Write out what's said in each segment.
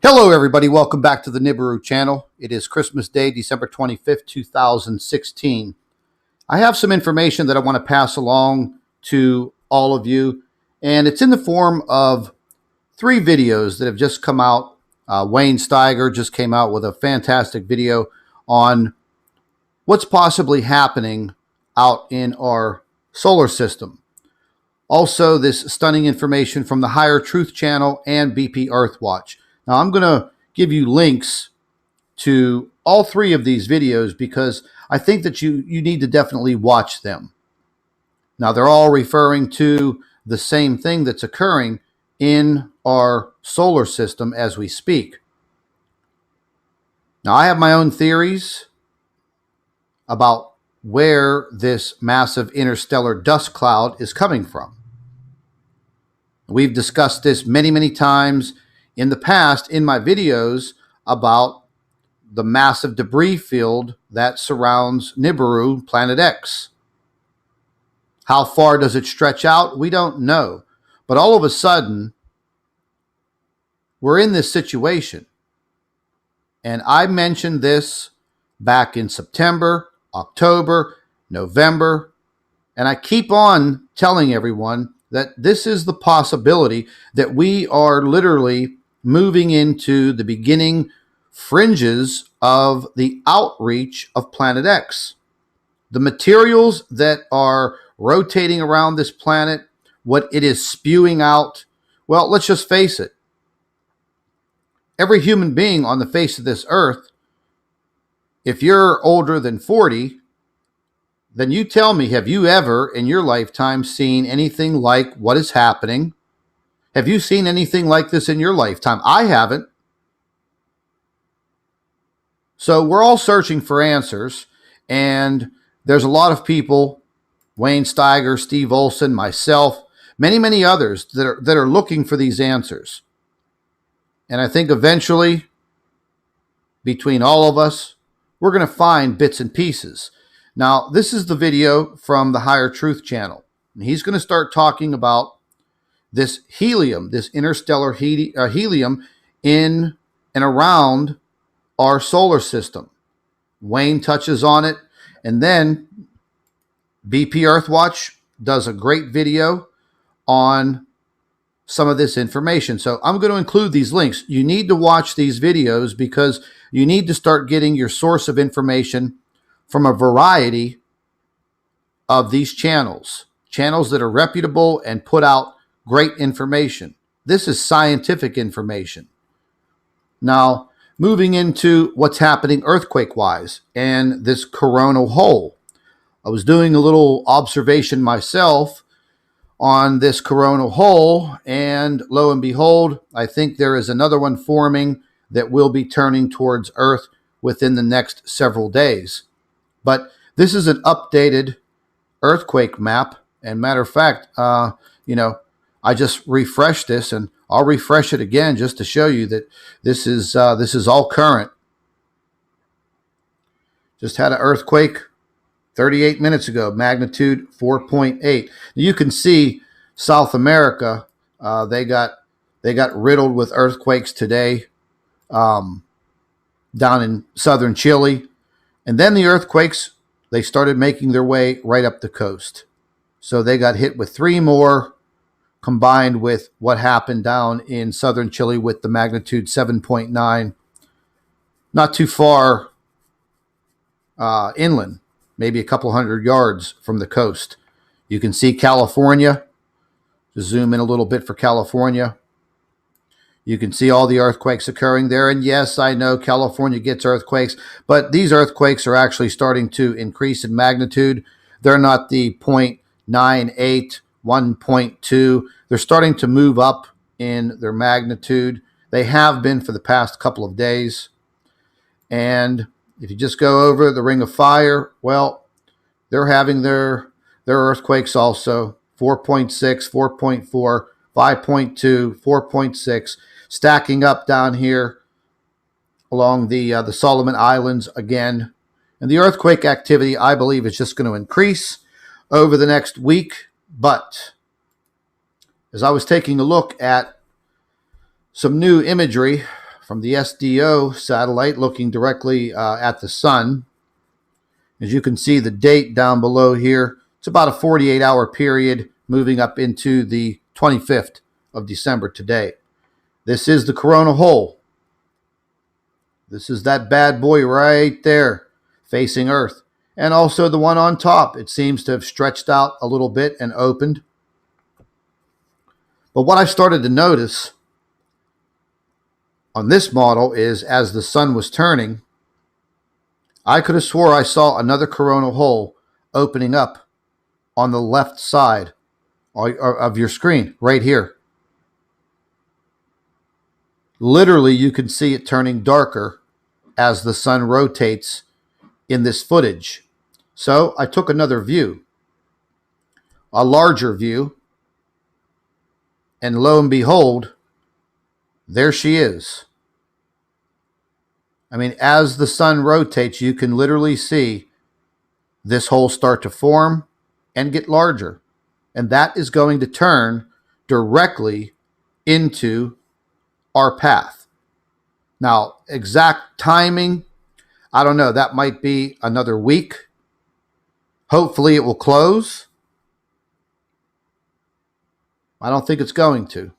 Hello, everybody. Welcome back to the Nibiru channel. It is Christmas Day, December 25th, 2016. I have some information that I want to pass along to all of you, and it's in the form of 3 videos that have just come out. Wayne Steiger just came out with a fantastic video on what's possibly happening out in our solar system. Also, this stunning information from the Higher Truth channel and BP Earthwatch. Now, I'm going to give you links to all 3 of these videos because I think that you need to definitely watch them. Now, they're all referring to the same thing that's occurring in our solar system as we speak. Now, I have my own theories about where this massive interstellar dust cloud is coming from. We've discussed this many times in the past in my videos about the massive debris field that surrounds Nibiru, Planet X. How far does it stretch out? We don't know. But all of a sudden, we're in this situation. And I mentioned this back in September, October, November, and I keep on telling everyone that this is the possibility that we are literally moving into the beginning fringes of the outreach of Planet X. The materials that are rotating around this planet, what it is spewing out, well, let's just face it. Every human being on the face of this earth, if you're older than 40, then you tell me, have you ever in your lifetime seen anything like what is happening? Have you seen anything like this in your lifetime? I haven't. So we're all searching for answers, and there's a lot of people, Wayne Steiger, Steve Olson, myself, many others that are looking for these answers. And I think eventually, between all of us, we're going to find bits and pieces. Now, this is the video from the Higher Truth channel. And he's going to start talking about this helium, this interstellar helium in and around our solar system. Wayne touches on it, and then BP Earthwatch does a great video on some of this information. So I'm going to include these links. You need to watch these videos because you need to start getting your source of information from a variety of these channels that are reputable and put out great information. This is scientific information. Now, moving into what's happening earthquake-wise and this coronal hole. I was doing a little observation myself on this coronal hole, and lo and behold, I think there is another one forming that will be turning towards Earth within the next several days. But this is an updated earthquake map, and matter of fact, I just refreshed this, and I'll refresh it again just to show you that this is all current. Just had an earthquake 38 minutes ago, magnitude 4.8. You can see South America, they got riddled with earthquakes today down in southern Chile. And then the earthquakes, they started making their way right up the coast. So they got hit with 3 more, combined with what happened down in southern Chile with the magnitude 7.9, not too far inland, maybe a couple hundred yards from the coast. You can see California. Just zoom in a little bit for California. You can see all the earthquakes occurring there. And yes, I know California gets earthquakes, but these earthquakes are actually starting to increase in magnitude. They're not the 0.98, 1.2. They're starting to move up in their magnitude. They have been for the past couple of days. And if you just go over the Ring of Fire, well, they're having their earthquakes also. 4.6, 4.4, 5.2, 4.6, stacking up down here along the Solomon Islands again. And the earthquake activity, I believe, is just going to increase over the next week. But as I was taking a look at some new imagery from the SDO satellite looking directly at the sun. As you can see, the date down below here, it's about a 48-hour period moving up into the 25th of December today. This is the corona hole. This is that bad boy right there facing Earth. And also the one on top. It seems to have stretched out a little bit and opened. But what I started to notice on this model is as the sun was turning, I could have swore I saw another coronal hole opening up on the left side of your screen, right here. Literally, you can see it turning darker as the sun rotates in this footage. So I took another view, a larger view, and lo and behold, there she is. I mean, as the sun rotates, you can literally see this hole start to form and get larger. And that is going to turn directly into our path. Now, exact timing, I don't know. That might be another week. Hopefully it will close. I don't think it's going to.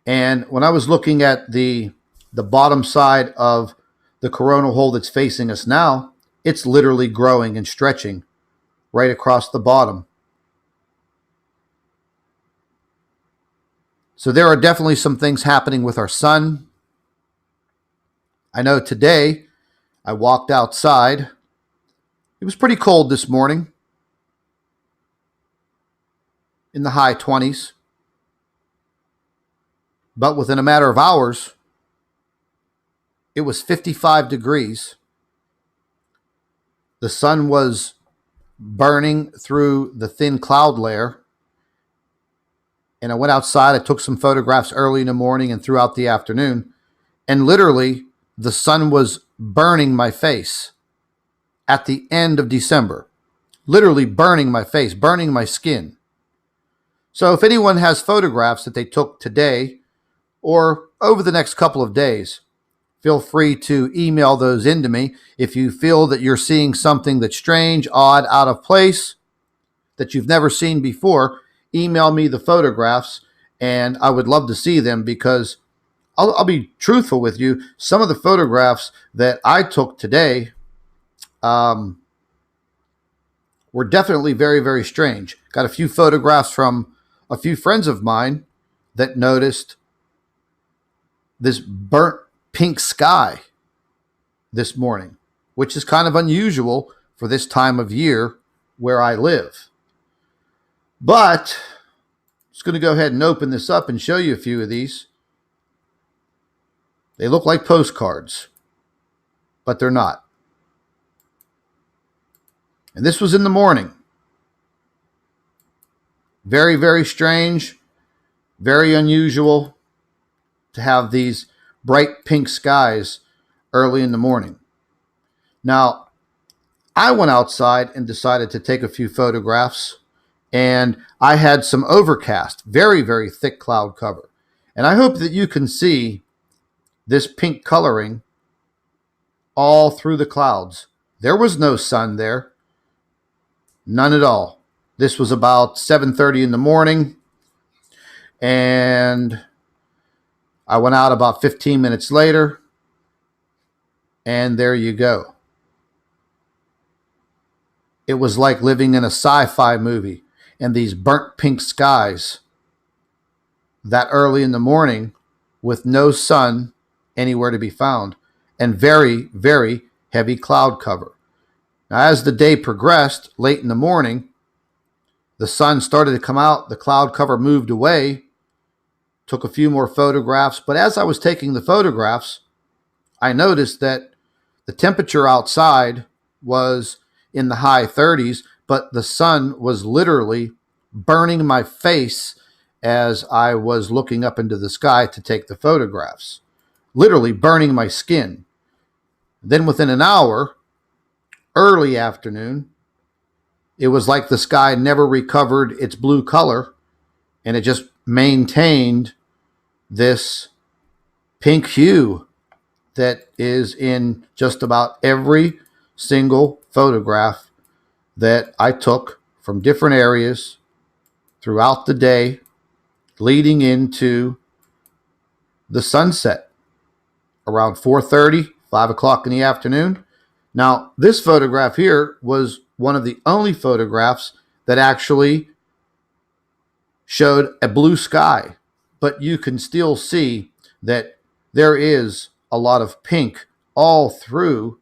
And when I was looking at the bottom side of the coronal hole that's facing us now, it's literally growing and stretching right across the bottom. So there are definitely some things happening with our sun. I know today I walked outside. It was pretty cold this morning, in the high 20s. But within a matter of hours, it was 55 degrees. The sun was burning through the thin cloud layer. And I went outside. I took some photographs early in the morning and throughout the afternoon. And literally, the sun was burning my face at the end of December. Literally burning my face, burning my skin. So if anyone has photographs that they took today or over the next couple of days, feel free to email those into me. If you feel that you're seeing something that's strange, odd, out of place, that you've never seen before, email me the photographs, and I would love to see them because I'll be truthful with you. Some of the photographs that I took today were definitely very, very strange. Got a few photographs from a few friends of mine that noticed this burnt pink sky this morning, which is kind of unusual for this time of year where I live. But I'm just going to go ahead and open this up and show you a few of these. They look like postcards, but they're not. And this was in the morning. Very, very strange, very unusual to have these bright pink skies early in the morning. Now, I went outside and decided to take a few photographs, and I had some overcast, very, very thick cloud cover. And I hope that you can see this pink coloring all through the clouds. There was no sun there. None at all. This was about 7:30 in the morning, and I went out about 15 minutes later, and there you go. It was like living in a sci-fi movie, and these burnt pink skies that early in the morning with no sun anywhere to be found, and very, very heavy cloud cover. Now, as the day progressed, late in the morning, the sun started to come out, the cloud cover moved away, took a few more photographs, but as I was taking the photographs, I noticed that the temperature outside was in the high 30s, but the sun was literally burning my face as I was looking up into the sky to take the photographs. Literally burning my skin. Then within an hour, early afternoon, it was like the sky never recovered its blue color, and it just maintained this pink hue that is in just about every single photograph that I took from different areas throughout the day leading into the sunset around 4:30, 5 o'clock in the afternoon. Now, this photograph here was one of the only photographs that actually showed a blue sky, but you can still see that there is a lot of pink all through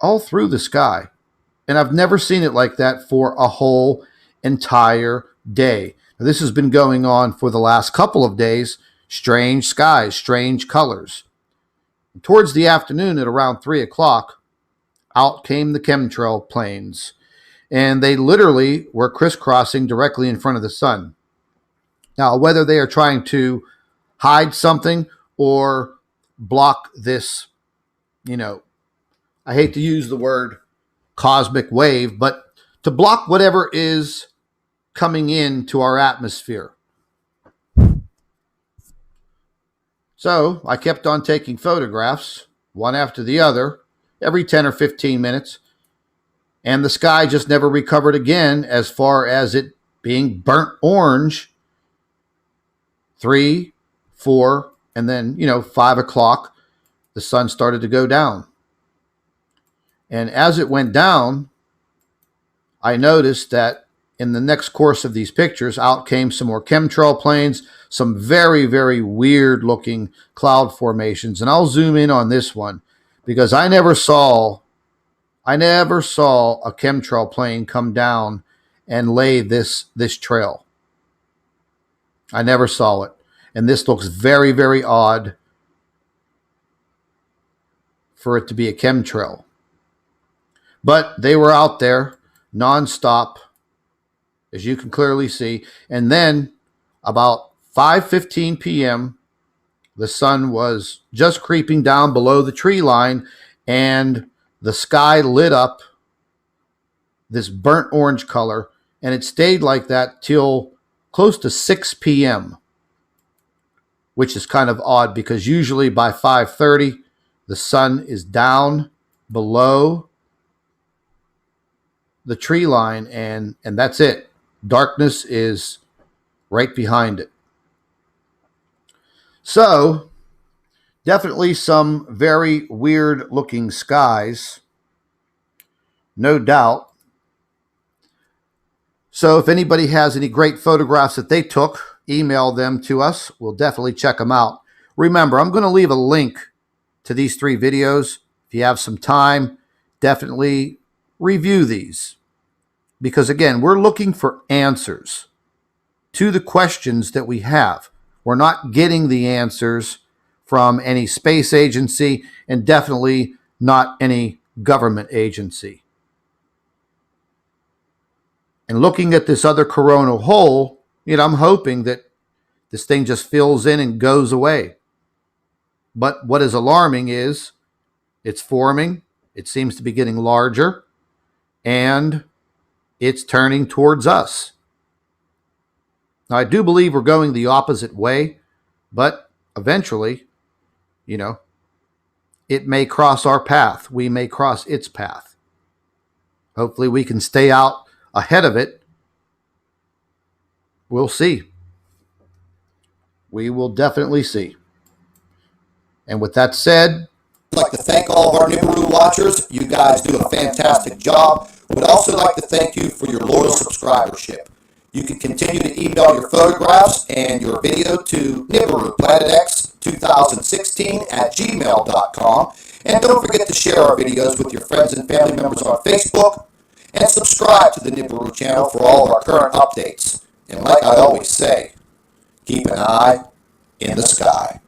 the sky. And I've never seen it like that for a whole entire day. Now, this has been going on for the last couple of days. Strange skies, strange colors. Towards the afternoon at around 3 o'clock, out came the chemtrail planes. And they literally were crisscrossing directly in front of the sun. Now, whether they are trying to hide something or block this, I hate to use the word cosmic wave, but to block whatever is coming into our atmosphere. So I kept on taking photographs, one after the other, every 10 or 15 minutes, and the sky just never recovered again as far as it being burnt orange. 3, 4, and then, 5 o'clock, the sun started to go down. And as it went down, I noticed that in the next course of these pictures, out came some more chemtrail planes, some very, very weird looking cloud formations. And I'll zoom in on this one because I never saw a chemtrail plane come down and lay this trail. I never saw it. And this looks very, very odd for it to be a chemtrail. But they were out there nonstop, as you can clearly see. And then about 5:15 p.m., the sun was just creeping down below the tree line, and the sky lit up this burnt orange color, and it stayed like that till close to 6 p.m., which is kind of odd because usually by 5:30, the sun is down below the tree line, and that's it. Darkness is right behind it. So, definitely some very weird looking skies, no doubt. So if anybody has any great photographs that they took, email them to us. We'll definitely check them out. Remember, I'm going to leave a link to these 3 videos. If you have some time, definitely review these. Because again, we're looking for answers to the questions that we have. We're not getting the answers from any space agency and definitely not any government agency. And looking at this other coronal hole, I'm hoping that this thing just fills in and goes away. But what is alarming is it's forming, it seems to be getting larger, and it's turning towards us. Now, I do believe we're going the opposite way, but eventually, it may cross our path. We may cross its path. Hopefully we can stay out ahead of it. We'll see. We will definitely see. And with that said, I'd like to thank all of our Nibiru watchers. You guys do a fantastic job. I would also like to thank you for your loyal subscribership. You can continue to email your photographs and your video to NibiruPlanetX2016@gmail.com. And don't forget to share our videos with your friends and family members on Facebook. And subscribe to the Nibiru channel for all of our current updates. And like I always say, keep an eye in the sky.